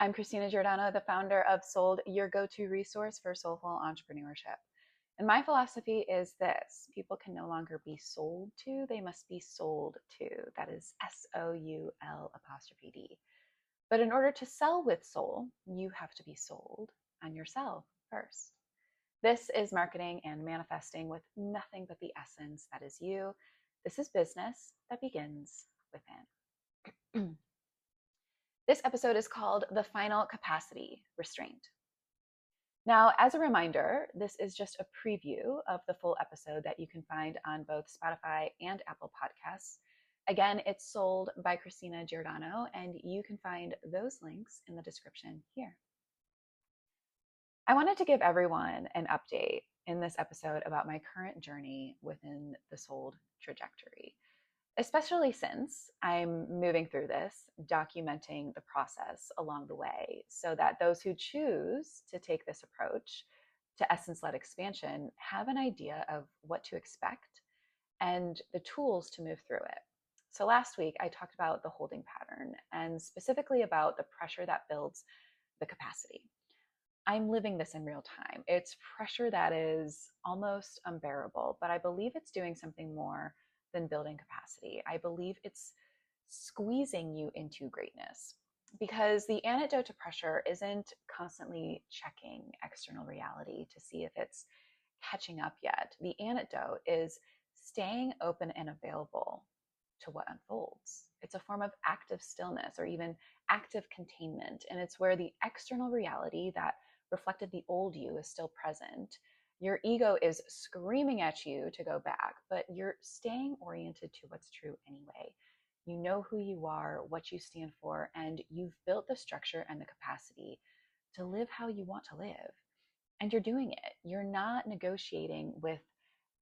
I'm Christina Giordano, the founder of Sold, your go-to resource for soulful entrepreneurship. And my philosophy is this: people can no longer be sold to, they must be sold to. That is SOUL''. But in order to sell with soul, you have to be sold on yourself first. This is marketing and manifesting with nothing but the essence that is you. This is business that begins within. This episode is called The Final Capacity Restraint. Now, as a reminder, this is just a preview of the full episode that you can find on both Spotify and Apple Podcasts. Again, it's sold by Christina Giordano, and you can find those links in the description here. I wanted to give everyone an update in this episode about my current journey within the sold trajectory, especially since I'm moving through this, documenting the process along the way so that those who choose to take this approach to essence-led expansion have an idea of what to expect and the tools to move through it. So last week, I talked about the holding pattern and specifically about the pressure that builds the capacity. I'm living this in real time. It's pressure that is almost unbearable, but I believe it's doing something more than building capacity. I believe it's squeezing you into greatness, because the antidote to pressure isn't constantly checking external reality to see if it's catching up yet. The antidote is staying open and available to what unfolds. It's a form of active stillness or even active containment, and it's where the external reality that reflected the old you is still present. Your ego is screaming at you to go back, but you're staying oriented to what's true anyway. You know who you are, what you stand for, and you've built the structure and the capacity to live how you want to live. And you're doing it. You're not negotiating with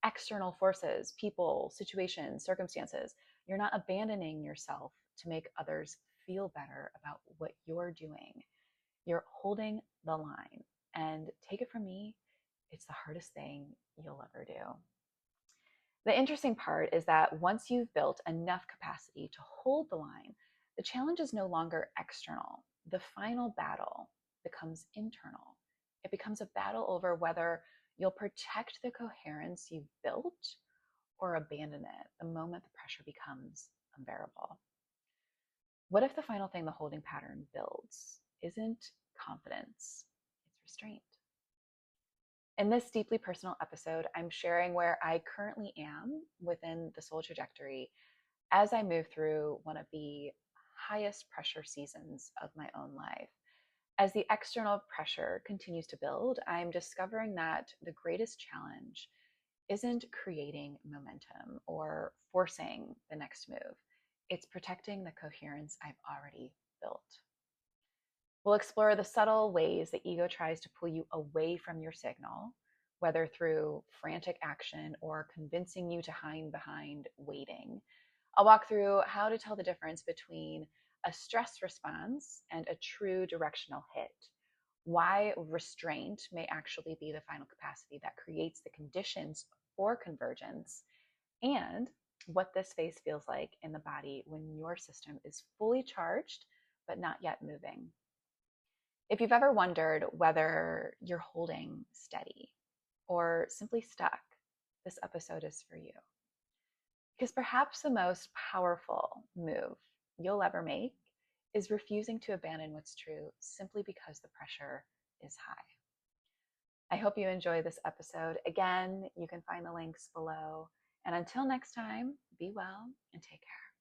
external forces, people, situations, circumstances. You're not abandoning yourself to make others feel better about what you're doing. You're holding the line. And take it from me, it's the hardest thing you'll ever do. The interesting part is that once you've built enough capacity to hold the line, the challenge is no longer external. The final battle becomes internal. It becomes a battle over whether you'll protect the coherence you've built or abandon it the moment the pressure becomes unbearable. What if the final thing the holding pattern builds isn't confidence, it's restraint? In this deeply personal episode, I'm sharing where I currently am within the soul trajectory as I move through one of the highest pressure seasons of my own life. As the external pressure continues to build, I'm discovering that the greatest challenge isn't creating momentum or forcing the next move. It's protecting the coherence I've already built. We'll explore the subtle ways the ego tries to pull you away from your signal, whether through frantic action or convincing you to hide behind waiting. I'll walk through how to tell the difference between a stress response and a true directional hit, why restraint may actually be the final capacity that creates the conditions for convergence, and what this phase feels like in the body when your system is fully charged but not yet moving. If you've ever wondered whether you're holding steady or simply stuck, this episode is for you. Because perhaps the most powerful move you'll ever make is refusing to abandon what's true simply because the pressure is high. I hope you enjoy this episode. Again, you can find the links below. And until next time, be well and take care.